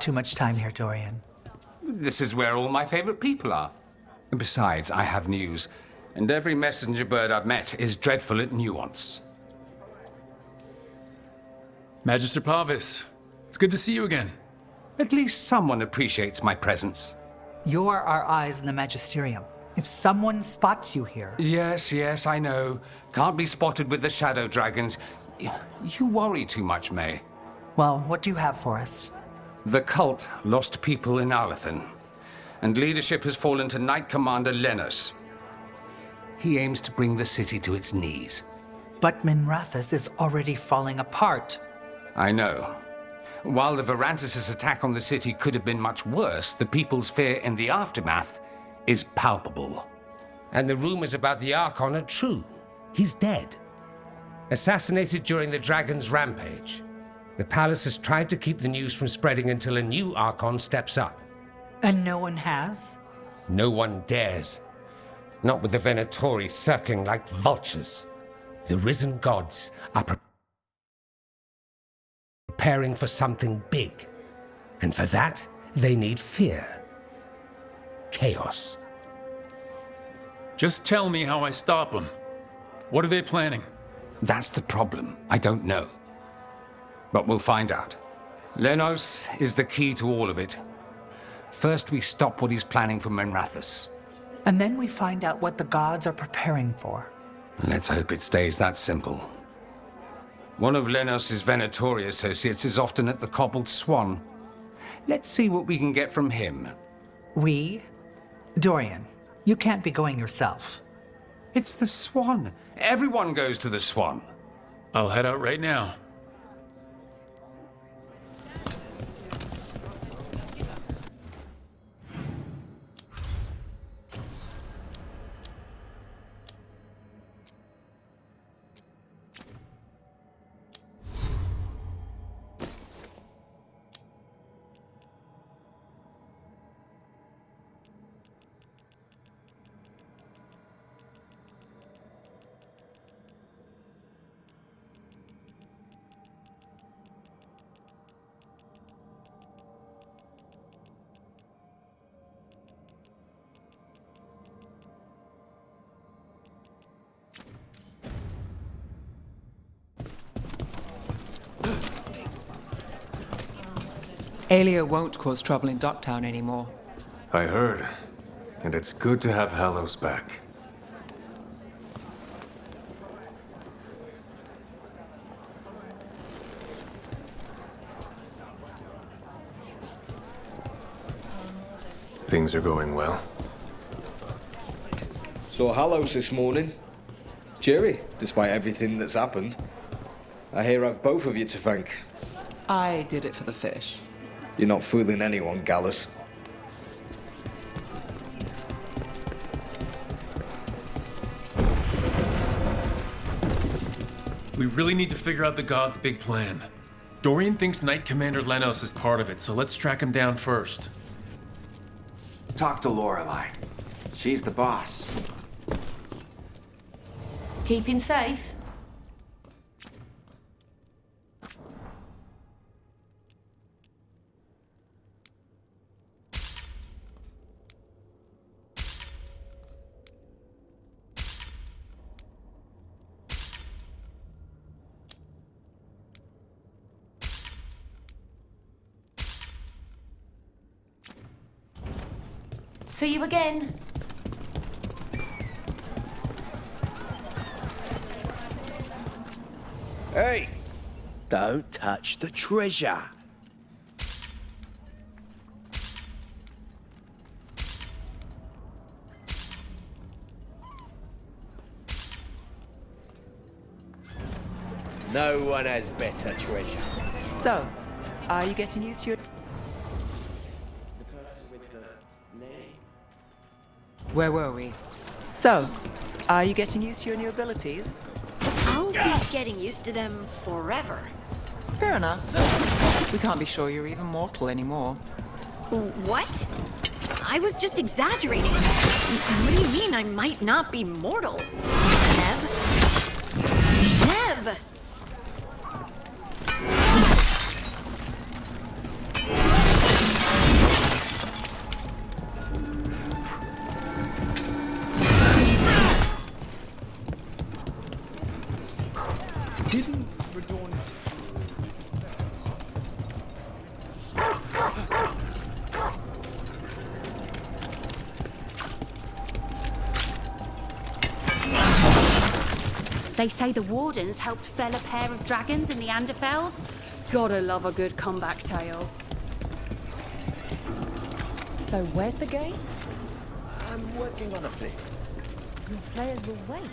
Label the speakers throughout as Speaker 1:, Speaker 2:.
Speaker 1: Too much time here, Dorian.
Speaker 2: This is where all my favorite people are. And besides, I have news. And every messenger bird I've met is dreadful at nuance.
Speaker 3: Magister Pavis, it's good to see you again.
Speaker 2: At least someone appreciates my presence.
Speaker 1: You're our eyes in the Magisterium. If someone spots you here...
Speaker 2: Yes, I know. Can't be spotted with the shadow dragons. You worry too much, May.
Speaker 1: Well, what do you have for us?
Speaker 2: The cult lost people in Alathan, and leadership has fallen to Knight Commander Lenos. He aims to bring the city to its knees.
Speaker 1: But Minrathous is already falling apart.
Speaker 2: I know. While the Varantis' attack on the city could have been much worse, the people's fear in the aftermath is palpable.
Speaker 4: And the rumors about the Archon are true. He's dead. Assassinated during the Dragon's rampage. The palace has tried to keep the news from spreading until a new Archon steps up.
Speaker 1: And no one has?
Speaker 4: No one dares. Not with the Venatori circling like vultures. The risen gods are preparing for something big. And for that, they need fear. Chaos.
Speaker 3: Just tell me how I stop them. What are they planning?
Speaker 2: That's the problem. I don't know. But we'll find out. Lenos is the key to all of it. First, we stop what he's planning for Minrathous.
Speaker 1: And then we find out what the gods are preparing for.
Speaker 2: Let's hope it stays that simple. One of Lenos' Venatori associates is often at the Cobbled Swan. Let's see what we can get from him.
Speaker 1: We? Dorian, you can't be going yourself.
Speaker 2: It's the Swan. Everyone goes to the Swan.
Speaker 3: I'll head out right now.
Speaker 5: Aelia won't cause trouble in Docktown anymore.
Speaker 6: I heard, and it's good to have Hallows back. Things are going well.
Speaker 7: Saw Hallows this morning. Cheery, despite everything that's happened. I hear I've both of you to thank.
Speaker 5: I did it for the fish.
Speaker 7: You're not fooling anyone, Gallus.
Speaker 3: We really need to figure out the gods' big plan. Dorian thinks Knight Commander Lenos is part of it, so let's track him down first.
Speaker 8: Talk to Lorelei. She's the boss.
Speaker 9: Keeping safe? See you again.
Speaker 10: Hey! Don't touch the treasure. No one has better treasure.
Speaker 5: So, are you getting used to your... Where were we? So, are you getting used to your new abilities?
Speaker 11: I'll be getting used to them forever.
Speaker 5: Fair enough. We can't be sure you're even mortal anymore.
Speaker 11: What? I was just exaggerating. What do you mean I might not be mortal? Nev? Nev!
Speaker 12: They say the Wardens helped fell a pair of dragons in the Anderfells. Gotta love a good comeback tale.
Speaker 5: So where's the game?
Speaker 10: I'm working on a place.
Speaker 5: Your players will wait.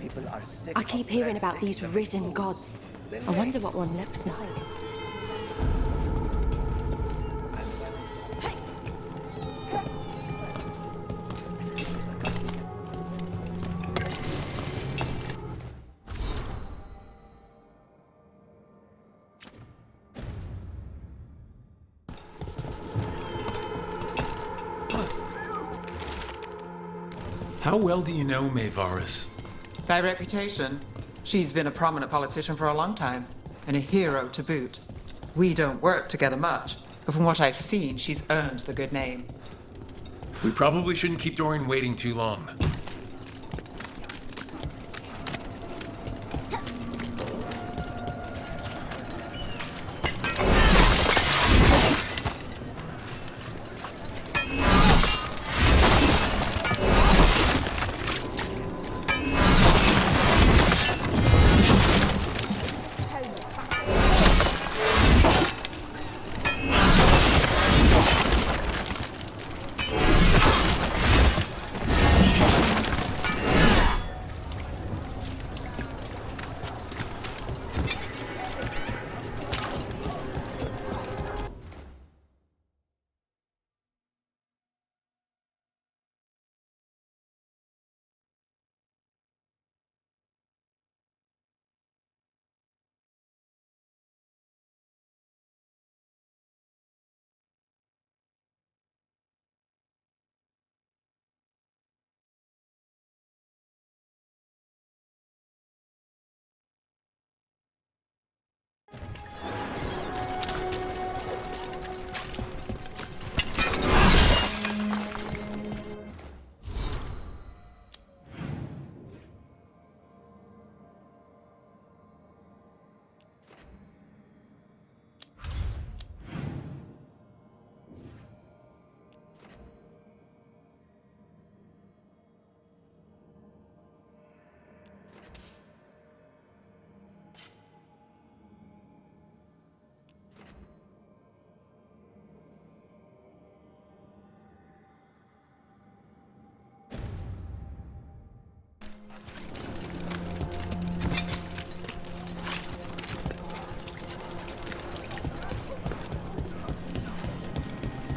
Speaker 10: People are sick.
Speaker 11: I keep hearing about these risen gods. I wonder what one looks like.
Speaker 3: How well do you know Maevaris?
Speaker 13: By reputation, she's been a prominent politician for a long time, and a hero to boot. We don't work together much, but from what I've seen, she's earned the good name.
Speaker 3: We probably shouldn't keep Dorian waiting too long.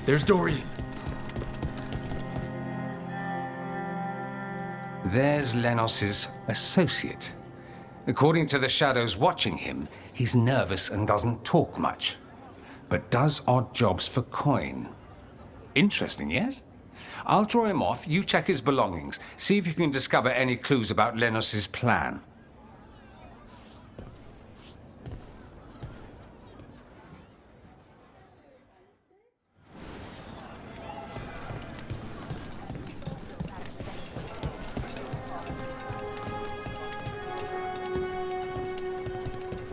Speaker 3: There's Dorian.
Speaker 2: There's Lenos's associate. According to the shadows watching him, he's nervous and doesn't talk much, but does odd jobs for coin. Interesting, yes? I'll draw him off, you check his belongings, see if you can discover any clues about Lenos's plan.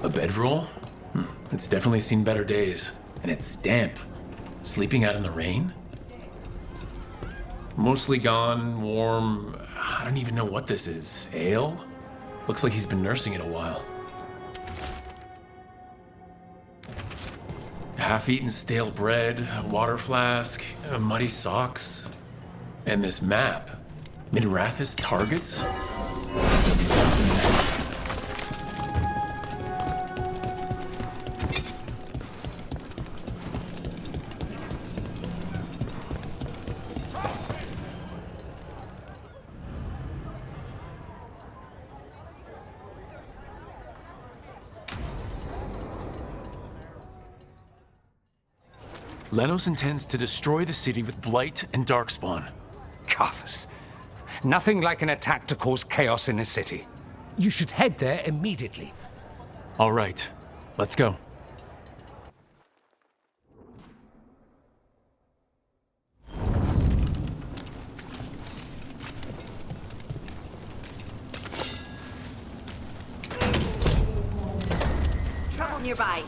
Speaker 3: A bedroll? It's definitely seen better days. And it's damp. Sleeping out in the rain? Mostly gone, warm. I don't even know what this is. Ale? Looks like he's been nursing it a while. Half-eaten stale bread, a water flask, muddy socks. And this map. Minrathous targets? Doesn't sound familiar. Lenos intends to destroy the city with Blight and Darkspawn.
Speaker 2: Cuffs. Nothing like an attack to cause chaos in a city.
Speaker 4: You should head there immediately.
Speaker 3: All right, let's go.
Speaker 11: Trouble nearby.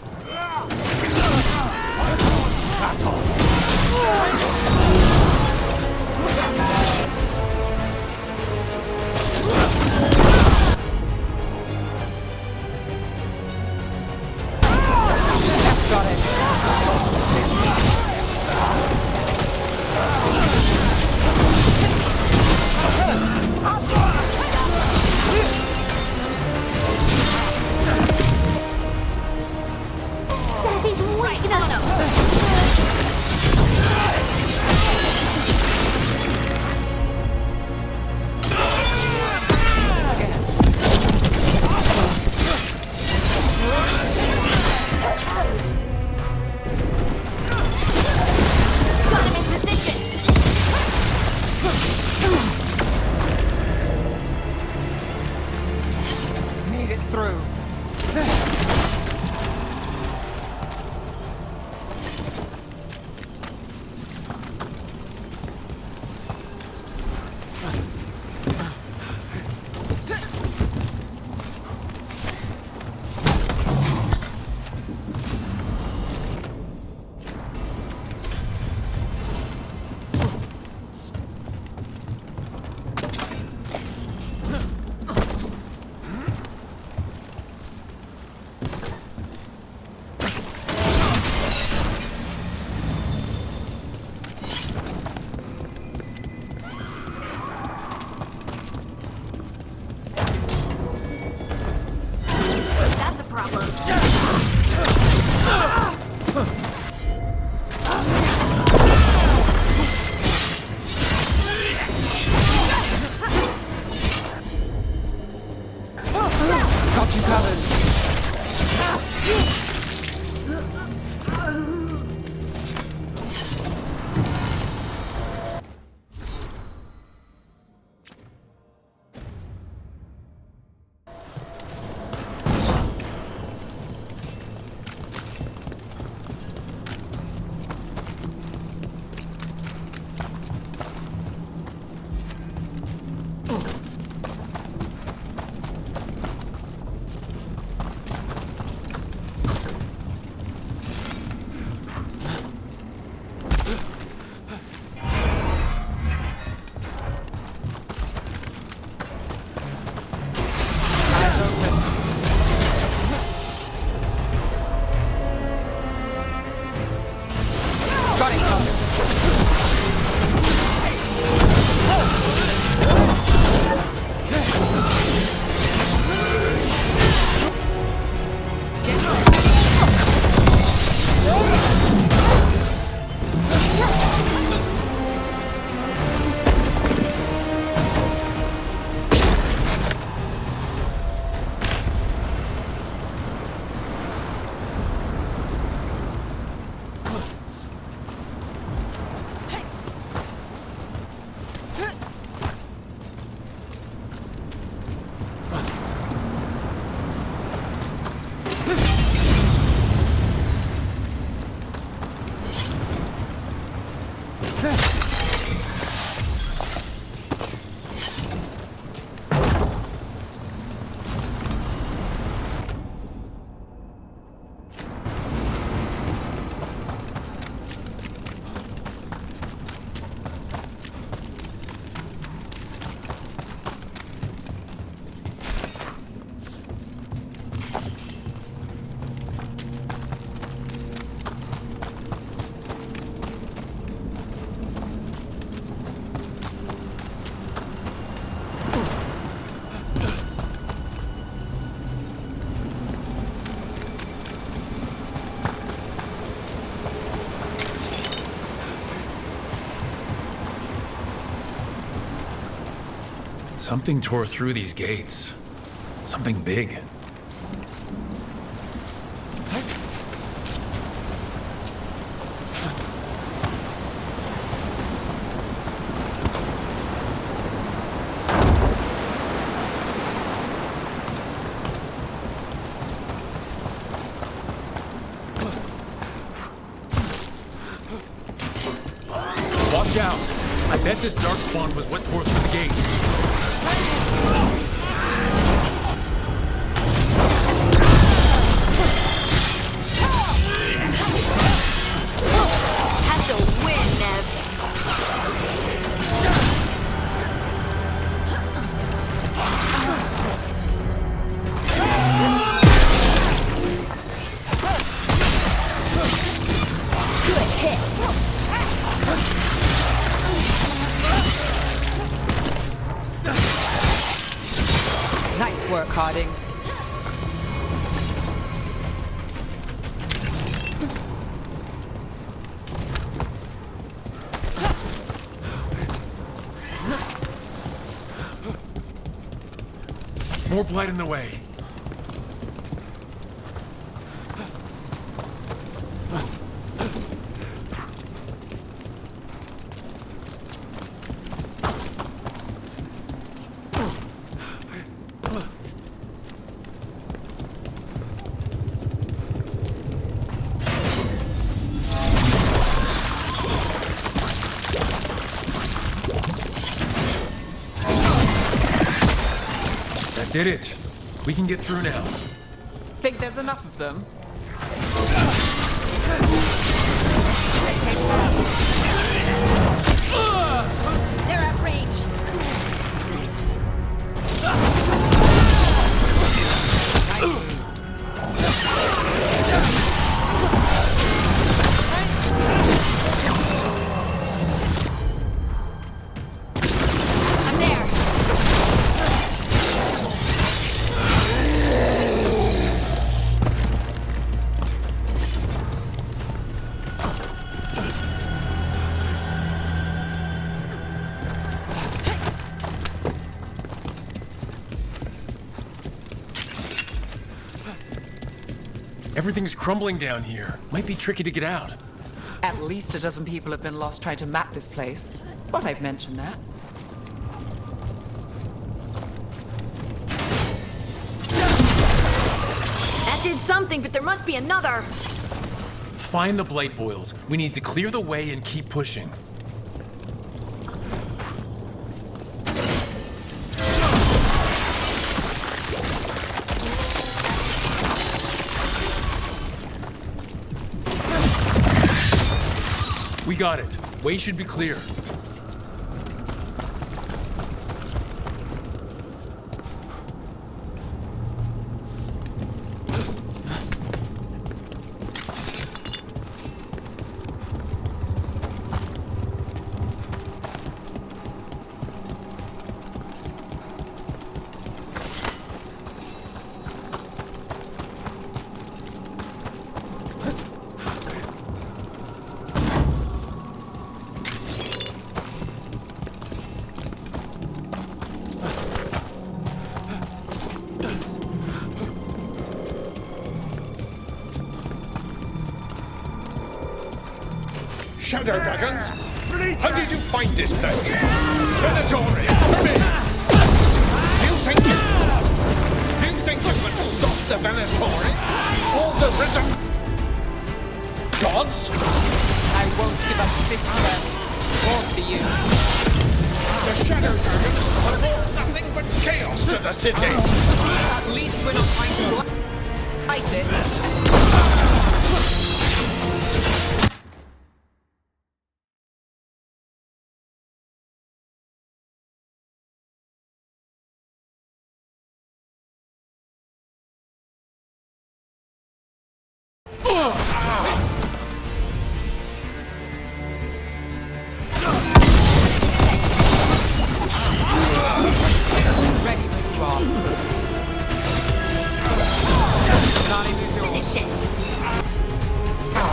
Speaker 3: Something tore through these gates. Something big. Watch out! I bet this darkspawn was what tore through the gates.
Speaker 11: That's a win, Nev. Good hit.
Speaker 5: Nice work, Harding.
Speaker 3: More blight in the way. That did it. We can get through now.
Speaker 13: Think there's enough of them?
Speaker 11: They're at range. I'm there.
Speaker 3: Everything's crumbling down here. Might be tricky to get out.
Speaker 13: At least a dozen people have been lost trying to map this place. But I've mentioned that.
Speaker 11: That did something, but there must be another.
Speaker 3: Find the blight boils. We need to clear the way and keep pushing. We got it. Way should be clear.
Speaker 14: Shadow Dragons? How did you find this place? Venatori, come in! Do you think you can stop the Venatori? All the risen gods?
Speaker 13: I won't give up this turn. Or to you.
Speaker 14: The Shadow Dragons have brought nothing but chaos to the city!
Speaker 13: At least we're not trying to fight it.
Speaker 11: Finish it.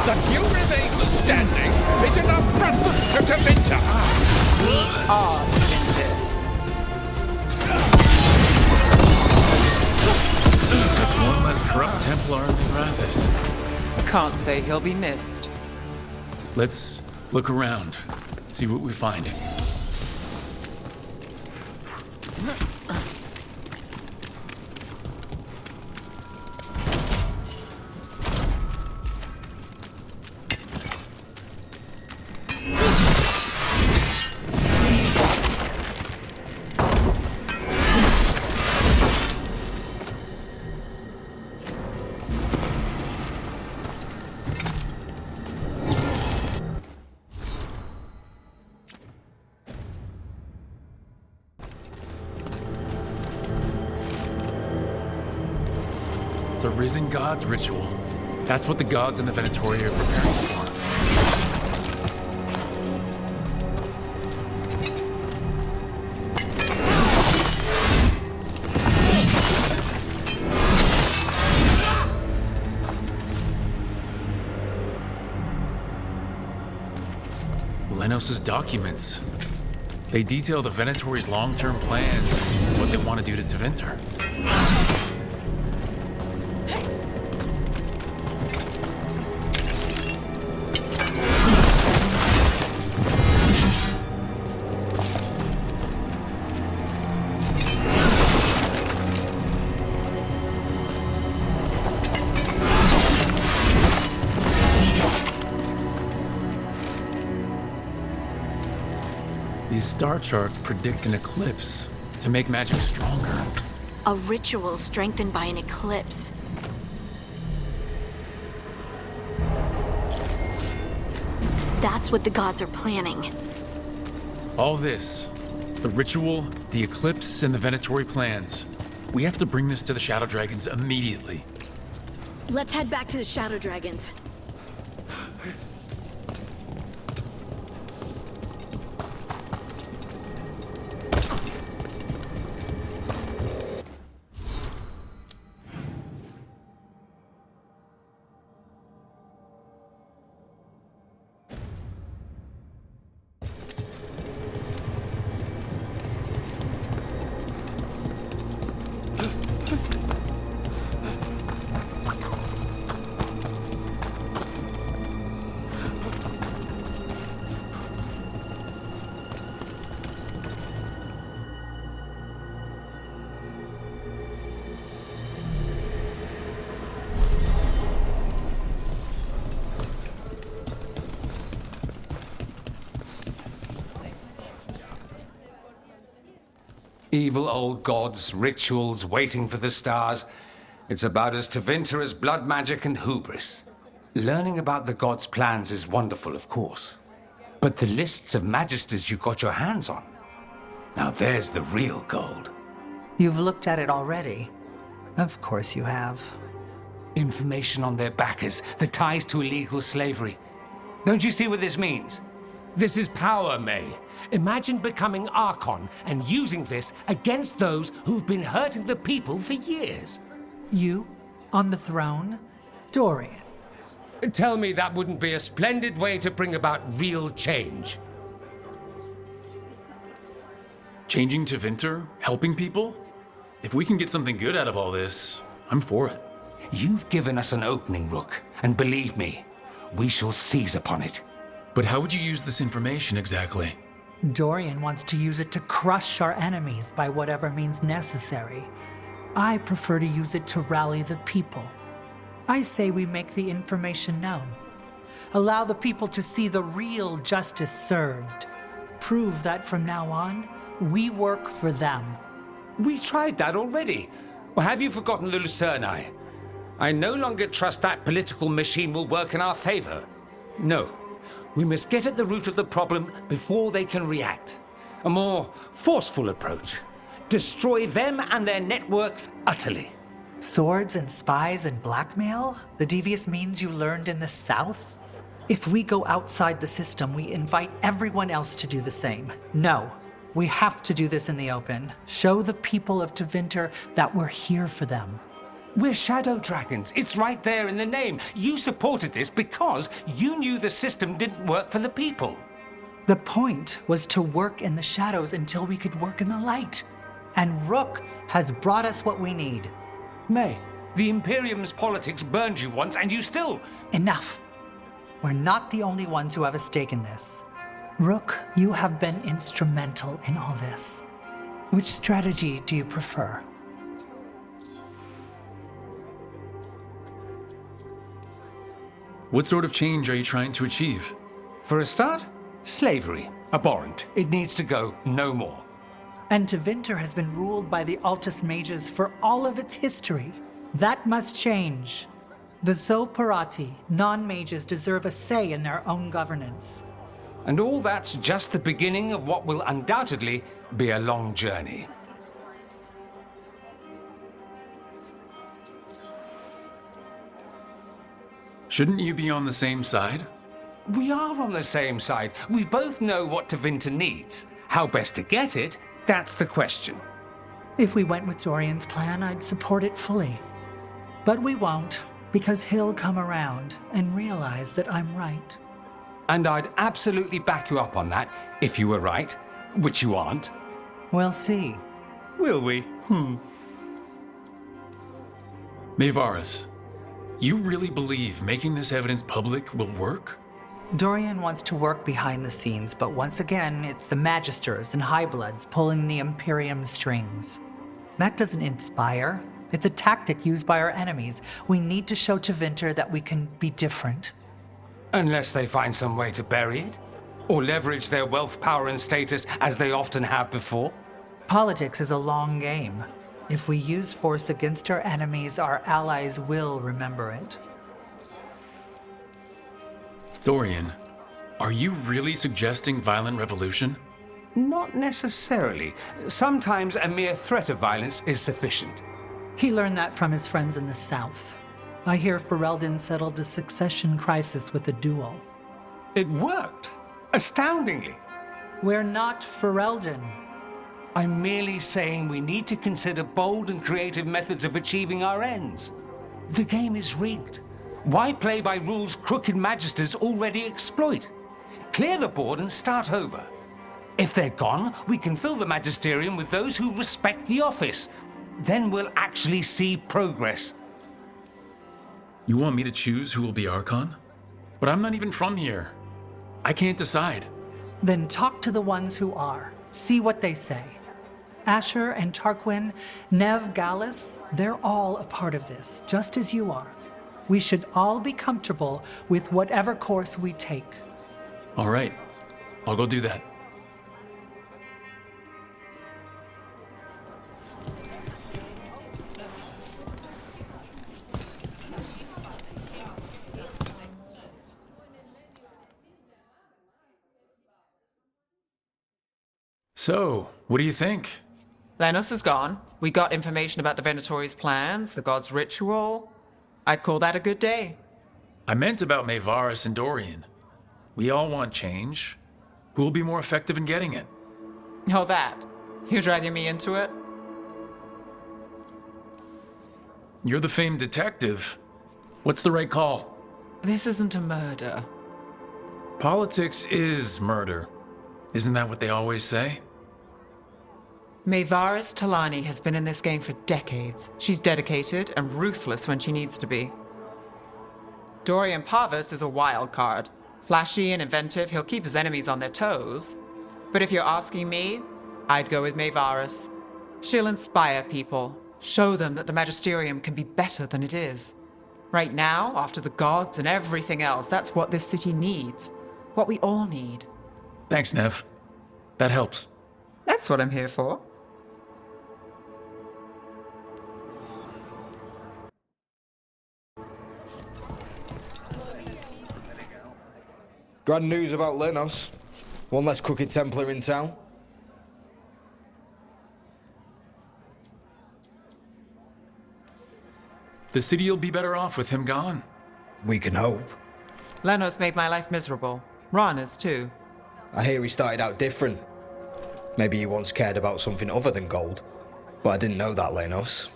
Speaker 14: That you remain standing is an affront to Tevinter!
Speaker 13: We are Tevinter.
Speaker 3: That's one less corrupt Templar in Rathis.
Speaker 13: Can't say he'll be missed.
Speaker 3: Let's look around, see what we find. The Risen Gods ritual. That's what the gods in the Venatori are preparing for. Lenos's documents. They detail the Venatori's long-term plans and what they want to do to Tevinter. These star charts predict an eclipse to make magic stronger.
Speaker 11: A ritual strengthened by an eclipse. That's what the gods are planning.
Speaker 3: All this, the ritual, the eclipse, and the Venatori plans. We have to bring this to the Shadow Dragons immediately.
Speaker 11: Let's head back to the Shadow Dragons.
Speaker 2: Evil old gods, rituals, waiting for the stars. It's about as Tevinter as blood magic and hubris. Learning about the gods' plans is wonderful, of course. But the lists of magisters you got your hands on, now there's the real gold.
Speaker 1: You've looked at it already. Of course you have.
Speaker 2: Information on their backers, the ties to illegal slavery. Don't you see what this means?
Speaker 4: This is power, May. Imagine becoming Archon and using this against those who've been hurting the people for years.
Speaker 1: You on the throne? Dorian.
Speaker 4: Tell me that wouldn't be a splendid way to bring about real change.
Speaker 3: Changing Tevinter? Helping people? If we can get something good out of all this, I'm for it.
Speaker 2: You've given us an opening, Rook, and believe me, we shall seize upon it.
Speaker 3: But how would you use this information exactly?
Speaker 1: Dorian wants to use it to crush our enemies by whatever means necessary. I prefer to use it to rally the people. I say we make the information known. Allow the people to see the real justice served. Prove that from now on, we work for them.
Speaker 4: We tried that already. Or have you forgotten the Lucerni? I no longer trust that political machine will work in our favor. No. We must get at the root of the problem before they can react. A more forceful approach. Destroy them and their networks utterly.
Speaker 1: Swords and spies and blackmail? The devious means you learned in the South? If we go outside the system, we invite everyone else to do the same. No, we have to do this in the open. Show the people of Tevinter that we're here for them.
Speaker 4: We're shadow dragons. It's right there in the name. You supported this because you knew the system didn't work for the people.
Speaker 1: The point was to work in the shadows until we could work in the light. And Rook has brought us what we need.
Speaker 4: May, the Imperium's politics burned you once and you still...
Speaker 1: Enough. We're not the only ones who have a stake in this. Rook, you have been instrumental in all this. Which strategy do you prefer?
Speaker 3: What sort of change are you trying to achieve?
Speaker 4: For a start, slavery. Abhorrent. It needs to go no more.
Speaker 1: And Tevinter has been ruled by the Altus mages for all of its history. That must change. The Zoparati, non-mages, deserve a say in their own governance.
Speaker 4: And all that's just the beginning of what will undoubtedly be a long journey.
Speaker 3: Shouldn't you be on the same side?
Speaker 4: We are on the same side. We both know what Tevinter needs. How best to get it, that's the question.
Speaker 1: If we went with Dorian's plan, I'd support it fully. But we won't, because he'll come around and realize that I'm right.
Speaker 4: And I'd absolutely back you up on that, if you were right, which you aren't.
Speaker 1: We'll see.
Speaker 4: Will we?
Speaker 3: Maevaris, you really believe making this evidence public will work?
Speaker 1: Dorian wants to work behind the scenes, but once again, it's the Magisters and Highbloods pulling the Imperium's strings. That doesn't inspire. It's a tactic used by our enemies. We need to show Tevinter that we can be different.
Speaker 4: Unless they find some way to bury it? Or leverage their wealth, power, and status as they often have before?
Speaker 1: Politics is a long game. If we use force against our enemies, our allies will remember it.
Speaker 3: Dorian, are you really suggesting violent revolution?
Speaker 4: Not necessarily. Sometimes a mere threat of violence is sufficient.
Speaker 1: He learned that from his friends in the South. I hear Ferelden settled a succession crisis with a duel.
Speaker 4: It worked. Astoundingly.
Speaker 1: We're not Ferelden.
Speaker 4: I'm merely saying we need to consider bold and creative methods of achieving our ends. The game is rigged. Why play by rules crooked magisters already exploit? Clear the board and start over. If they're gone, we can fill the magisterium with those who respect the office. Then we'll actually see progress.
Speaker 3: You want me to choose who will be Archon? But I'm not even from here. I can't decide.
Speaker 1: Then talk to the ones who are. See what they say. Asher and Tarquin, Nev, Gallus, they're all a part of this, just as you are. We should all be comfortable with whatever course we take.
Speaker 3: All right. I'll go do that. So, what do you think?
Speaker 13: Lenos is gone. We got information about the Venatori's plans, the god's ritual. I'd call that a good day.
Speaker 3: I meant about Maevaris and Dorian. We all want change. Who will be more effective in getting it?
Speaker 13: Oh, that. You're dragging me into it?
Speaker 3: You're the famed detective. What's the right call?
Speaker 13: This isn't a murder.
Speaker 3: Politics is murder. Isn't that what they always say?
Speaker 13: Maevaris Talani has been in this game for decades. She's dedicated and ruthless when she needs to be. Dorian Parvis is a wild card. Flashy and inventive, he'll keep his enemies on their toes. But if you're asking me, I'd go with Maevaris. She'll inspire people, show them that the Magisterium can be better than it is. Right now, after the gods and everything else, that's what this city needs. What we all need.
Speaker 3: Thanks, Nev. That helps.
Speaker 13: That's what I'm here for.
Speaker 7: Grand news about Lenos. One less crooked Templar in town.
Speaker 3: The city will be better off with him gone.
Speaker 7: We can hope.
Speaker 13: Lenos made my life miserable. Rana's too.
Speaker 7: I hear he started out different. Maybe he once cared about something other than gold. But I didn't know that, Lenos.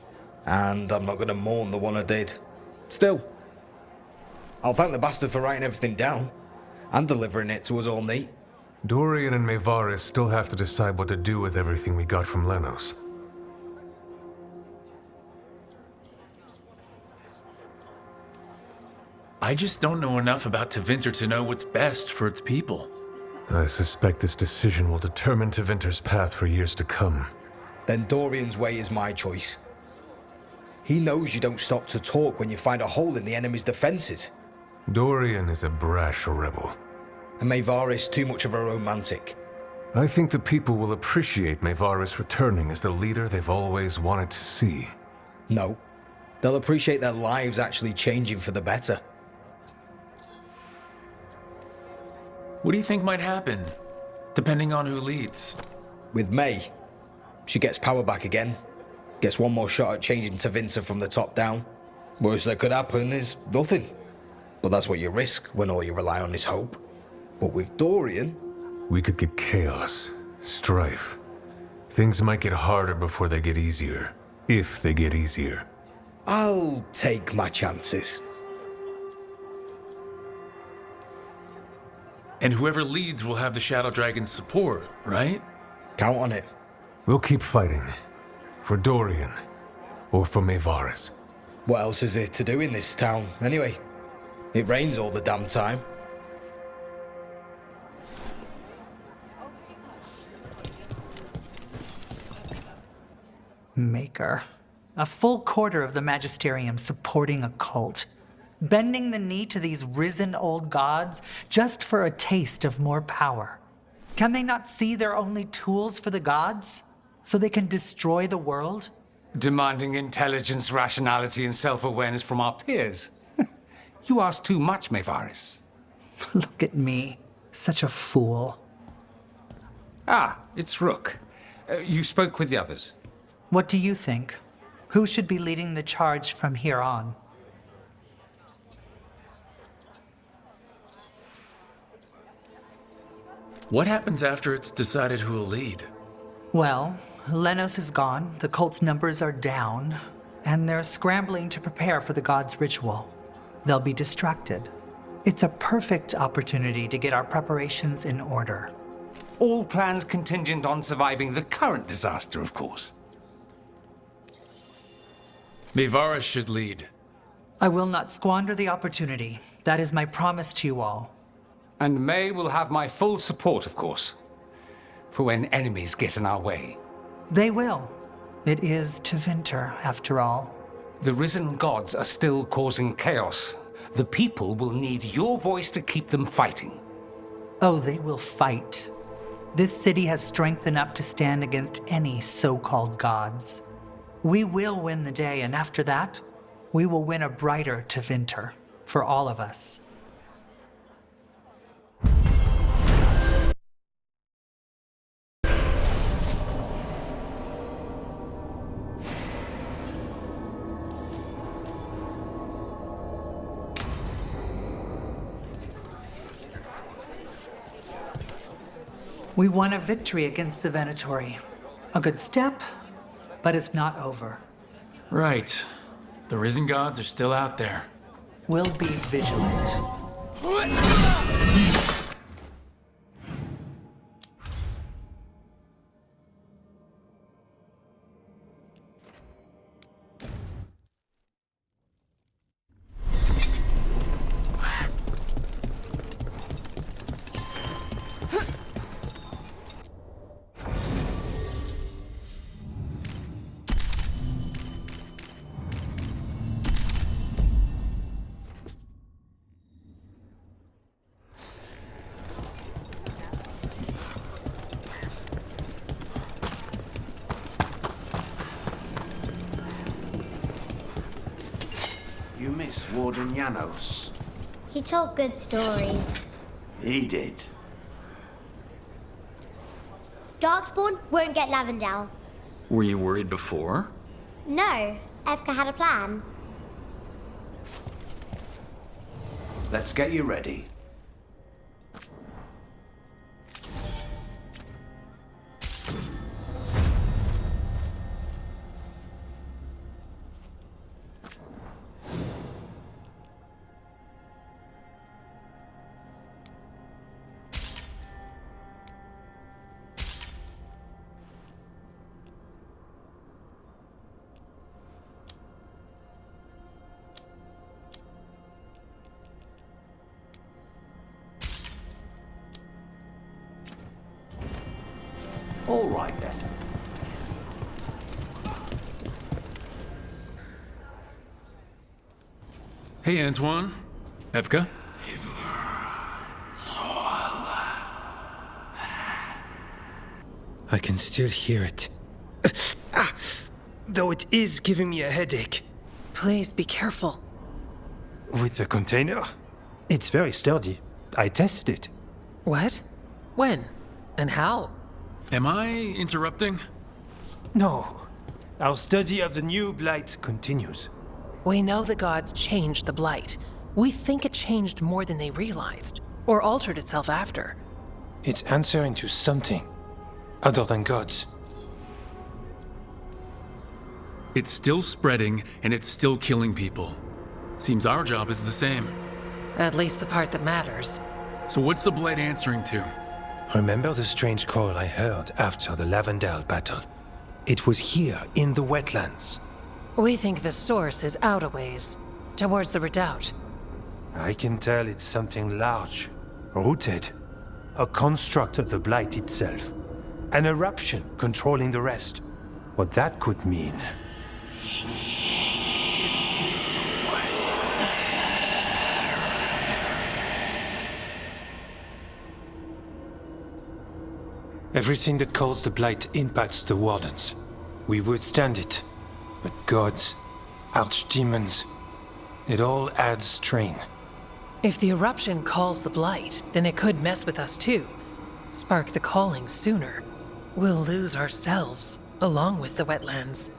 Speaker 7: And I'm not going to mourn the one I did. Still, I'll thank the bastard for writing everything down. And delivering it to us all neat.
Speaker 6: Dorian and Maevaris still have to decide what to do with everything we got from Lenos.
Speaker 3: I just don't know enough about Tevinter to know what's best for its people.
Speaker 6: I suspect this decision will determine Tevinter's path for years to come.
Speaker 7: Then Dorian's way is my choice. He knows you don't stop to talk when you find a hole in the enemy's defenses.
Speaker 6: Dorian is a brash rebel.
Speaker 7: And Maevaris too much of a romantic.
Speaker 6: I think the people will appreciate Maevaris returning as the leader they've always wanted to see.
Speaker 7: No. They'll appreciate their lives actually changing for the better.
Speaker 3: What do you think might happen, depending on who leads?
Speaker 7: With May, she gets power back again. Gets one more shot at changing Tevinter from the top down. Worst that could happen is nothing. But that's what you risk when all you rely on is hope. But with Dorian...
Speaker 6: We could get chaos, strife. Things might get harder before they get easier. If they get easier.
Speaker 7: I'll take my chances.
Speaker 3: And whoever leads will have the Shadow Dragon's support, right?
Speaker 7: Count on it.
Speaker 6: We'll keep fighting. For Dorian. Or for Maevaris.
Speaker 7: What else is there to do in this town, anyway? It rains all the damn time.
Speaker 1: Maker. A full quarter of the Magisterium supporting a cult. Bending the knee to these risen old gods just for a taste of more power. Can they not see they're only tools for the gods? So they can destroy the world?
Speaker 2: Demanding intelligence, rationality, and self-awareness from our peers. You ask too much, Maevaris.
Speaker 1: Look at me. Such a fool.
Speaker 2: Ah, it's Rook. You spoke with the others.
Speaker 1: What do you think? Who should be leading the charge from here on?
Speaker 3: What happens after it's decided who will lead?
Speaker 1: Well, Lenos is gone, the cult's numbers are down, and they're scrambling to prepare for the god's ritual. They'll be distracted. It's a perfect opportunity to get our preparations in order.
Speaker 2: All plans contingent on surviving the current disaster, of course.
Speaker 3: Maevaris should lead.
Speaker 1: I will not squander the opportunity. That is my promise to you all.
Speaker 2: And May will have my full support, of course. For when enemies get in our way.
Speaker 1: They will. It is Tevinter, after all.
Speaker 2: The risen gods are still causing chaos. The people will need your voice to keep them fighting.
Speaker 1: Oh, they will fight. This city has strength enough to stand against any so-called gods. We will win the day, and after that, we will win a brighter Tevinter for all of us. We won a victory against the Venatori. A good step, but it's not over.
Speaker 3: Right. The risen gods are still out there.
Speaker 1: We'll be vigilant.
Speaker 8: than Janos?
Speaker 15: He told good stories.
Speaker 8: He did.
Speaker 15: Darkspawn won't get Lavendel.
Speaker 3: Were you worried before?
Speaker 15: No, Evka had a plan.
Speaker 8: Let's get you ready. All right then.
Speaker 3: Hey, Antoine. Evka?
Speaker 16: I can still hear it. Though it is giving me a headache.
Speaker 17: Please be careful.
Speaker 16: With the container? It's very sturdy. I tested it.
Speaker 17: What? When? And how?
Speaker 3: Am I interrupting?
Speaker 16: No. Our study of the new blight continues.
Speaker 17: We know the gods changed the blight. We think it changed more than they realized, or altered itself after.
Speaker 16: It's answering to something other than gods.
Speaker 3: It's still spreading, and it's still killing people. Seems our job is the same.
Speaker 17: At least the part that matters.
Speaker 3: So what's the blight answering to?
Speaker 16: Remember the strange call I heard after the Lavendel battle? It was here, in the wetlands.
Speaker 17: We think the source is out a ways, towards the redoubt.
Speaker 16: I can tell it's something large, rooted. A construct of the blight itself. An eruption controlling the rest. What that could mean. Everything that calls the blight impacts the Wardens. We withstand it. But gods, archdemons, it all adds strain.
Speaker 17: If the eruption calls the blight, then it could mess with us too. Spark the calling sooner. We'll lose ourselves, along with the wetlands.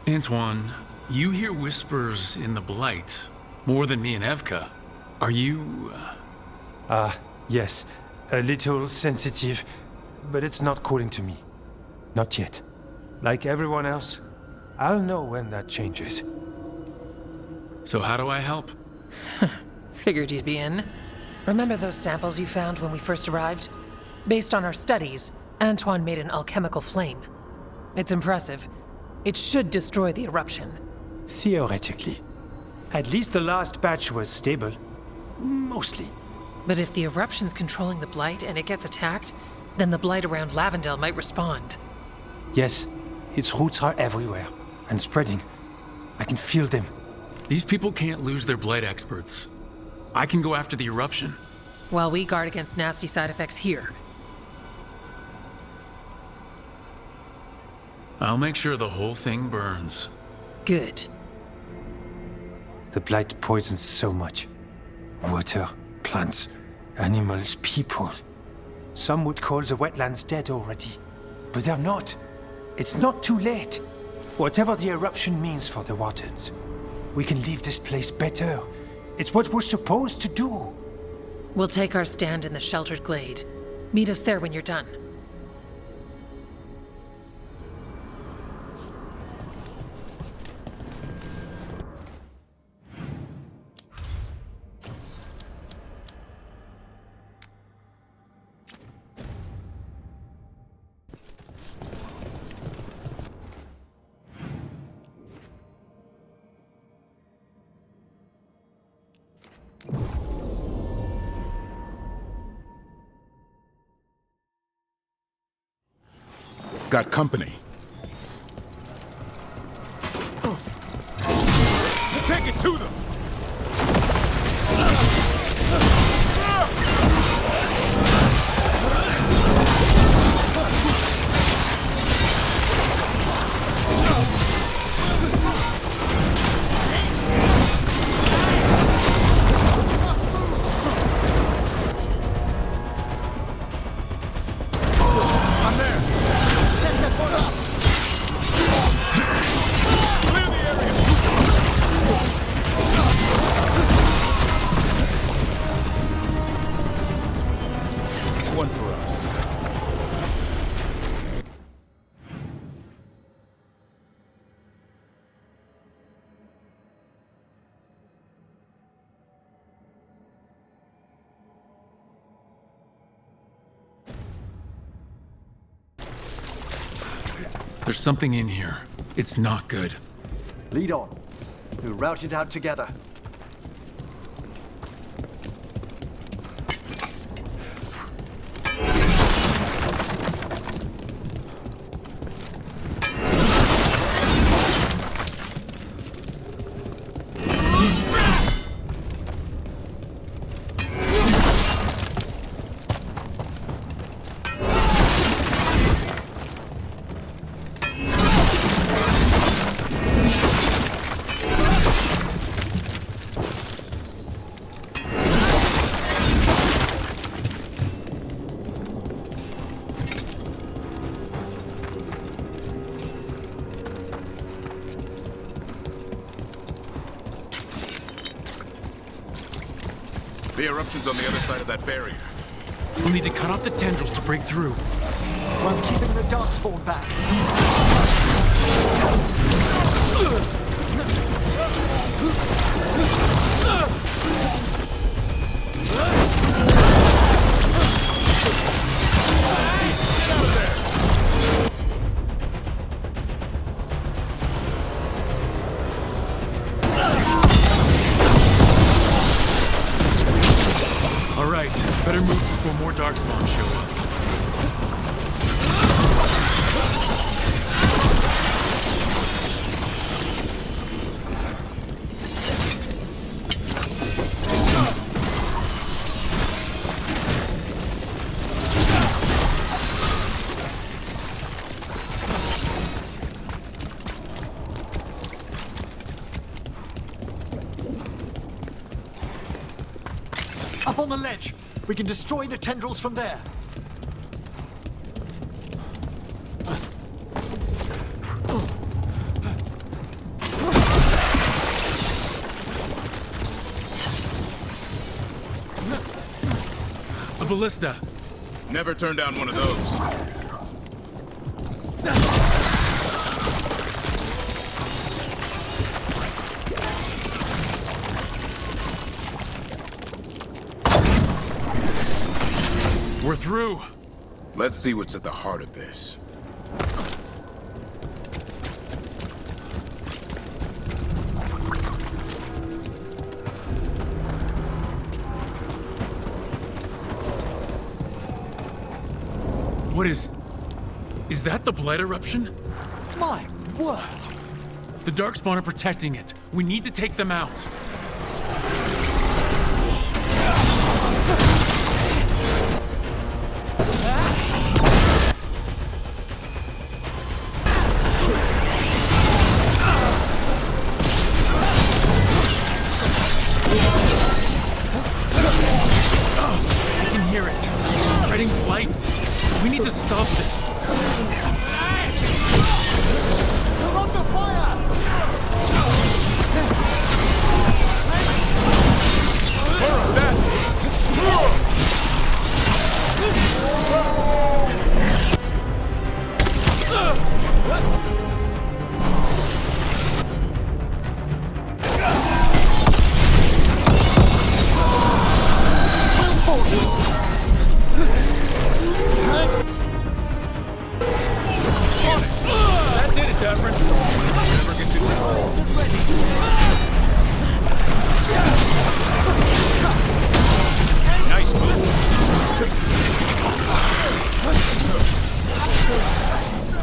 Speaker 3: Antoine, you hear whispers in the blight, more than me and Evka. Are you...
Speaker 16: Yes. A little sensitive, but it's not calling to me. Not yet. Like everyone else, I'll know when that changes.
Speaker 3: So how do I help?
Speaker 17: Figured you'd be in. Remember those samples you found when we first arrived? Based on our studies, Antoine made an alchemical flame. It's impressive. It should destroy the eruption.
Speaker 16: Theoretically. At least the last batch was stable. Mostly.
Speaker 17: But if the eruption's controlling the blight and it gets attacked, then the blight around Lavendel might respond.
Speaker 16: Yes, its roots are everywhere, and spreading. I can feel them.
Speaker 3: These people can't lose their blight experts. I can go after the eruption.
Speaker 17: While we guard against nasty side effects here.
Speaker 3: I'll make sure the whole thing burns.
Speaker 17: Good.
Speaker 16: The blight poisons so much. Water, plants, animals, people. Some would call the wetlands dead already. But they're not. It's not too late. Whatever the eruption means for the Wardens, we can leave this place better. It's what we're supposed to do.
Speaker 17: We'll take our stand in the sheltered glade. Meet us there when you're done.
Speaker 14: Got company. Take it to them! one for us.
Speaker 3: There's something in here. It's not good.
Speaker 18: Lead on. We'll route it out together.
Speaker 14: The eruption's on the other side of that barrier.
Speaker 3: We'll need to cut off the tendrils to break through.
Speaker 18: While keeping the Darkspawn back.
Speaker 3: All right, better move before more Darkspawn show up.
Speaker 18: Up on the ledge. We can destroy the tendrils from there.
Speaker 3: A ballista.
Speaker 14: Never turn down one of those.
Speaker 3: We're through.
Speaker 14: Let's see what's at the heart of this.
Speaker 3: What is that the Blight eruption?
Speaker 18: My word!
Speaker 3: The Darkspawn are protecting it. We need to take them out. I can hear it. Spreading blight. We need to stop this.
Speaker 18: You're under fire!
Speaker 3: That did it, Davrin. Never gets it nice move.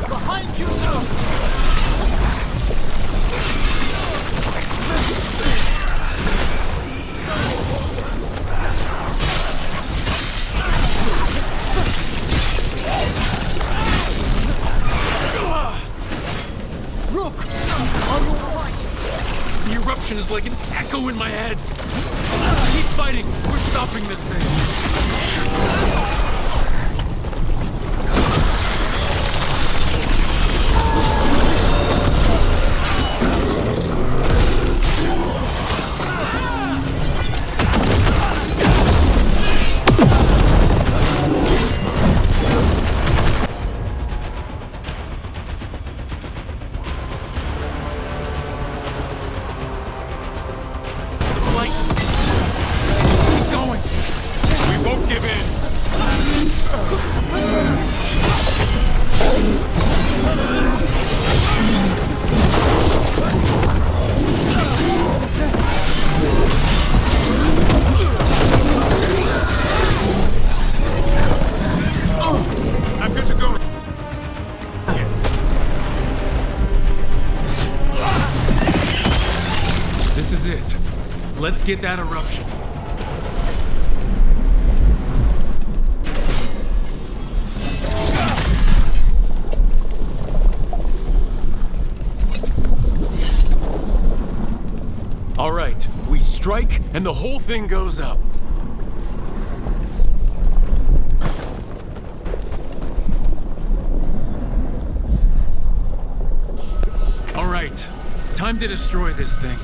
Speaker 18: Behind you! Rook! Are you alright?
Speaker 3: The eruption is like an echo in my head. Keep fighting. We're stopping this thing. Let's get that eruption. All right, we strike and the whole thing goes up. All right, time to destroy this thing.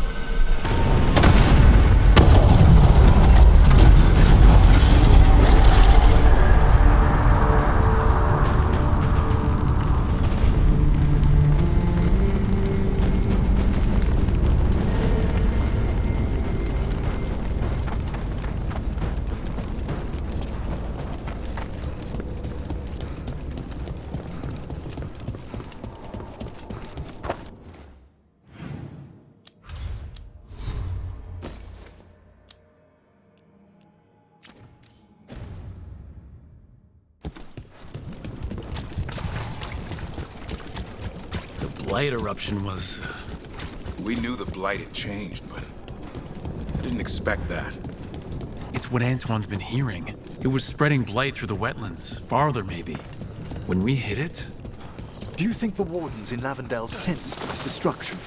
Speaker 3: Blight eruption was...
Speaker 19: We knew the Blight had changed, but I didn't expect that.
Speaker 3: It's what Antoine's been hearing. It was spreading blight through the wetlands, farther maybe. When we hit it...
Speaker 18: Do you think the Wardens in Lavendale sensed its destruction?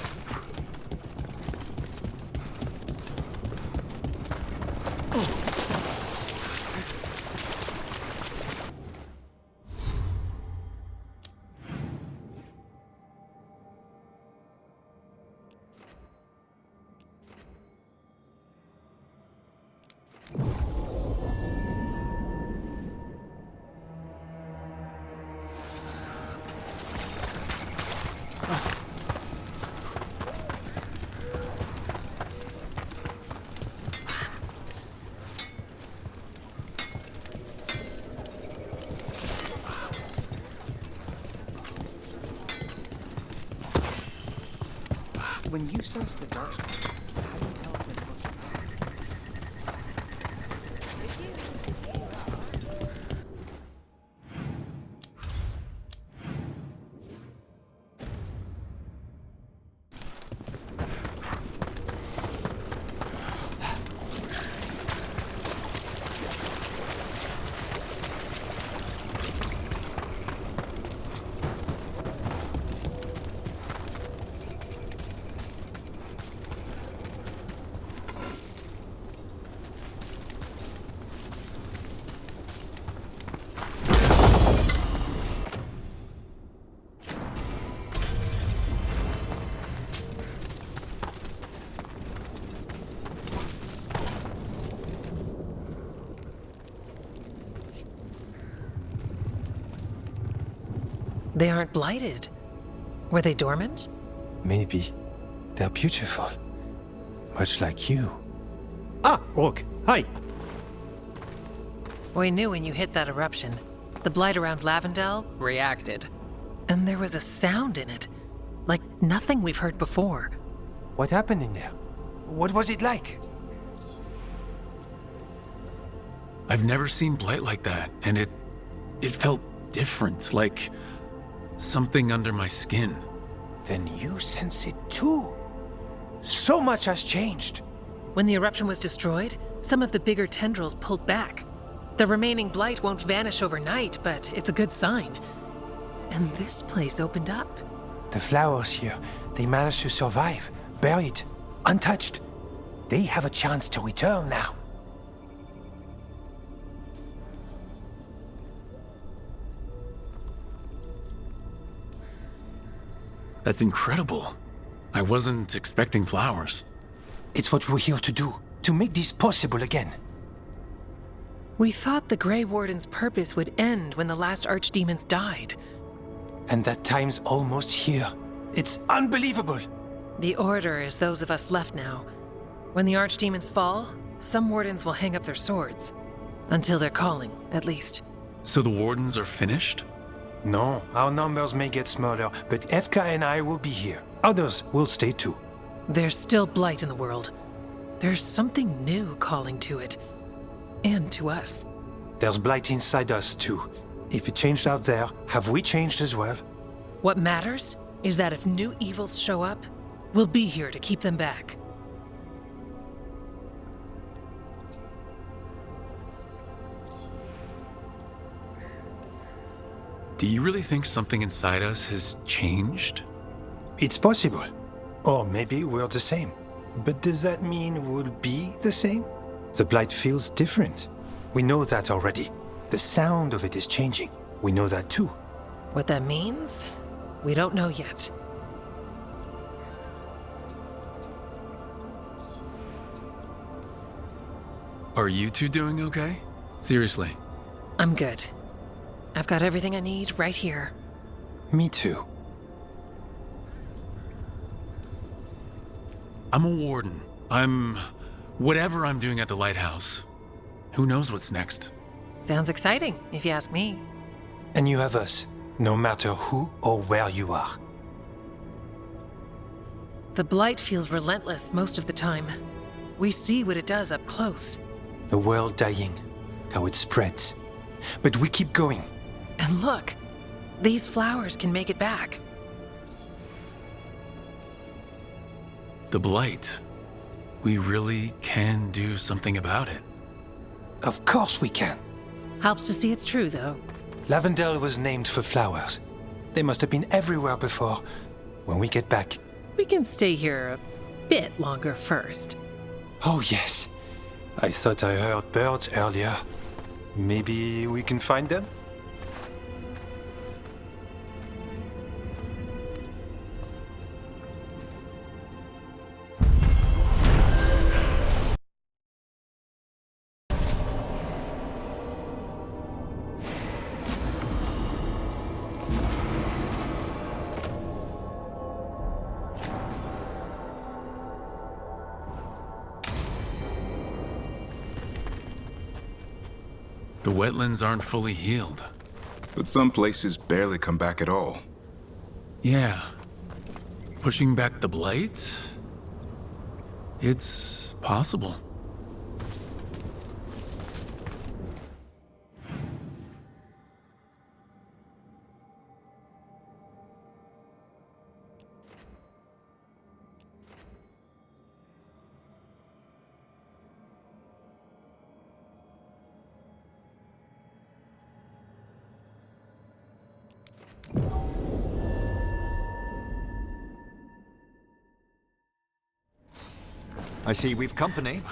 Speaker 10: When you sense the dark, how do you tell if
Speaker 17: They aren't blighted. Were they dormant?
Speaker 16: Maybe. They're beautiful. Much like you. Ah, Rook, hi!
Speaker 17: We knew when you hit that eruption. The blight around Lavendale reacted. And there was a sound in it. Like nothing we've heard before.
Speaker 16: What happened in there? What was it like?
Speaker 3: I've never seen blight like that, and it felt different, like something under my skin.
Speaker 16: Then you sense it too. So much has changed.
Speaker 17: When the eruption was destroyed, some of the bigger tendrils pulled back. The remaining blight won't vanish overnight, but it's a good sign. And this place opened up.
Speaker 16: The flowers here, they managed to survive, buried, untouched. They have a chance to return now.
Speaker 3: That's incredible. I wasn't expecting flowers.
Speaker 16: It's what we're here to do, to make this possible again.
Speaker 17: We thought the Grey Warden's purpose would end when the last archdemons died.
Speaker 16: And that time's almost here. It's unbelievable.
Speaker 17: The Order is those of us left now. When the archdemons fall, some Wardens will hang up their swords. Until their calling, at least.
Speaker 3: So the Wardens are finished?
Speaker 16: No, our numbers may get smaller, but Efka and I will be here. Others will stay too.
Speaker 17: There's still blight in the world. There's something new calling to it. And to us.
Speaker 16: There's blight inside us too. If it changed out there, have we changed as well?
Speaker 17: What matters is that if new evils show up, we'll be here to keep them back.
Speaker 3: Do you really think something inside us has changed?
Speaker 16: It's possible. Or maybe we're the same. But does that mean we'll be the same? The blight feels different. We know that already. The sound of it is changing. We know that too.
Speaker 17: What that means? We don't know yet.
Speaker 3: Are you two doing okay? Seriously.
Speaker 17: I'm good. I've got everything I need right here.
Speaker 16: Me too.
Speaker 3: I'm a warden. I'm whatever I'm doing at the lighthouse. Who knows what's next?
Speaker 17: Sounds exciting, if you ask me.
Speaker 16: And you have us, no matter who or where you are.
Speaker 17: The blight feels relentless most of the time. We see what it does up close.
Speaker 16: The world dying, how it spreads. But we keep going.
Speaker 17: And look, these flowers can make it back.
Speaker 3: The blight. We really can do something about it.
Speaker 16: Of course we can.
Speaker 17: Helps to see it's true, though.
Speaker 16: Lavendel was named for flowers. They must have been everywhere before. When we get back...
Speaker 17: We can stay here a bit longer first.
Speaker 16: Oh, yes. I thought I heard birds earlier. Maybe we can find them?
Speaker 3: The wetlands aren't fully healed.
Speaker 19: But some places barely come back at all.
Speaker 3: Yeah. Pushing back the blight? It's possible.
Speaker 18: I see we've company.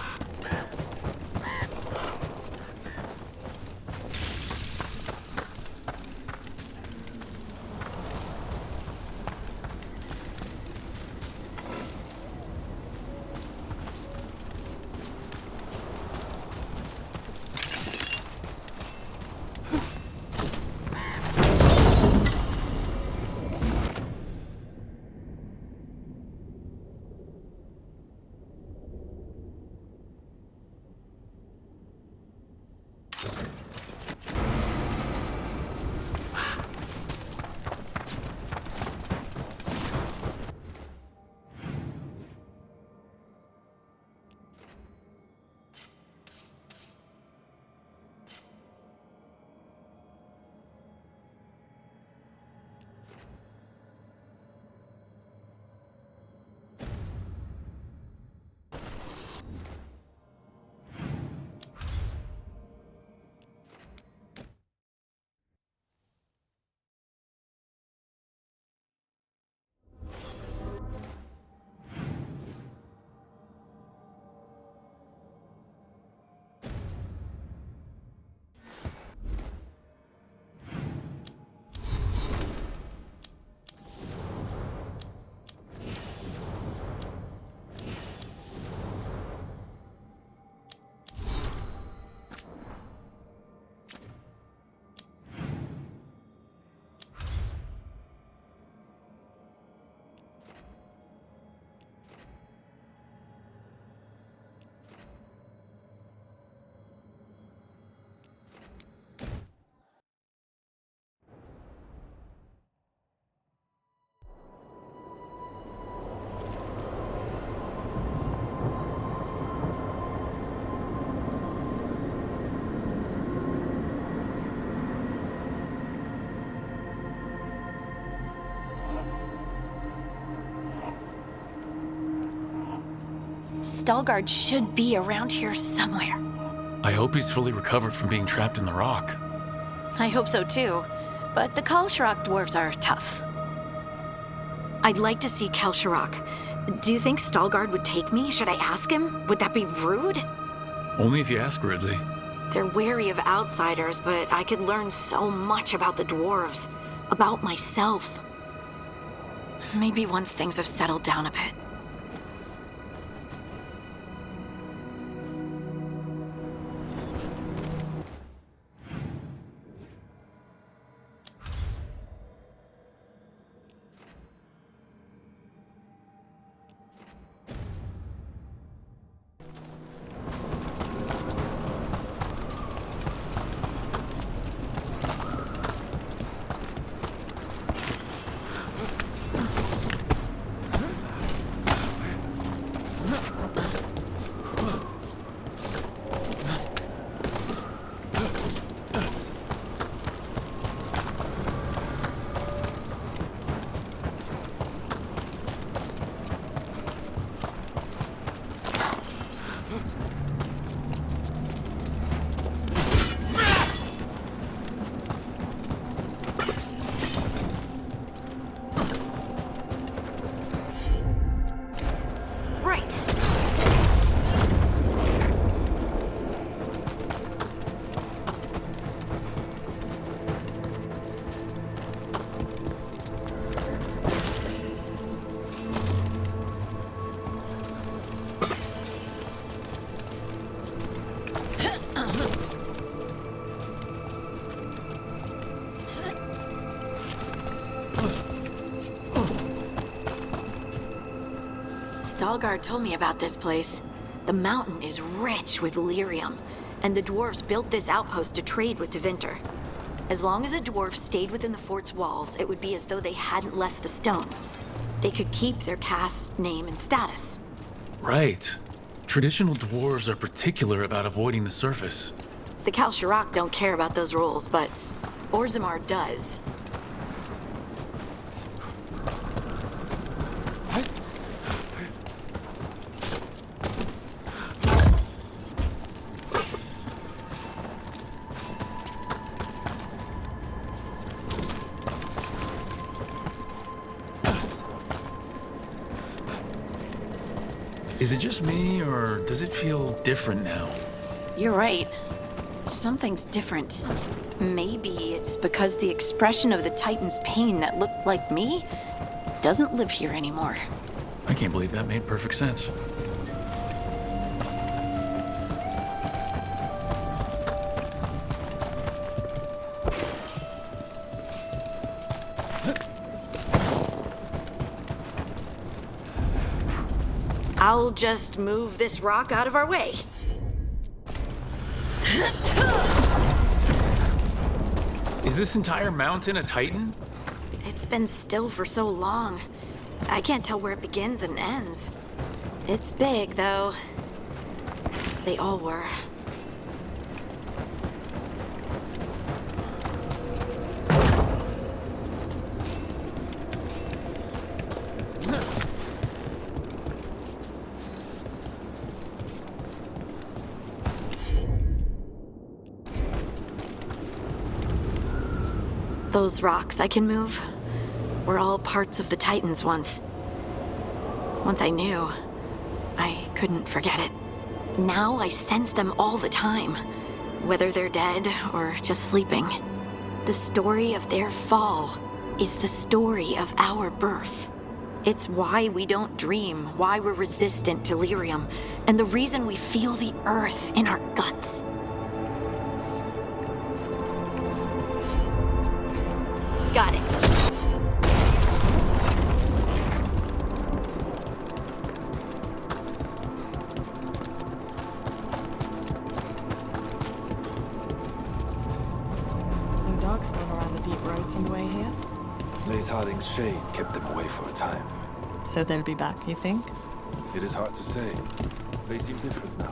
Speaker 11: Veilguard should be around here somewhere.
Speaker 3: I hope he's fully recovered from being trapped in the rock.
Speaker 11: I hope so too. but the Kalsharak dwarves are tough. I'd like to see Kalsharak. Do you think Stalgard would take me? Should I ask him? Would that be rude?
Speaker 3: Only if you ask, Ridley.
Speaker 11: They're wary of outsiders, but I could learn so much about the dwarves, about myself. Maybe once things have settled down a bit. Veilguard told me about this place. The mountain is rich with lyrium, and the dwarves built this outpost to trade with Tevinter. As long as a dwarf stayed within the fort's walls, it would be as though they hadn't left the stone. They could keep their caste, name, and status.
Speaker 3: Right. Traditional dwarves are particular about avoiding the surface.
Speaker 11: The Kalsharak don't care about those rules, but Orzammar does.
Speaker 3: Is it just me, or does it feel different now?
Speaker 11: You're right. Something's different. Maybe it's because the expression of the Titan's pain that looked like me doesn't live here anymore.
Speaker 3: I can't believe that made perfect sense.
Speaker 11: I'll just move this rock out of our way.
Speaker 3: Is this entire mountain a Titan?
Speaker 11: It's been still for so long. I can't tell where it begins and ends. It's big, though. They all were. Those rocks I can move were all parts of the Titans once. Once I knew, I couldn't forget it. Now I sense them all the time, whether they're dead or just sleeping. The story of their fall is the story of our birth. It's why we don't dream, why we're resistant to lyrium, and the reason we feel the earth in our guts. Got it.
Speaker 10: No dogs roam around the deep roads on the way here.
Speaker 20: Lace Harding's shade kept them away for a time.
Speaker 10: So they'll be back, you think?
Speaker 20: It is hard to say. They seem different now.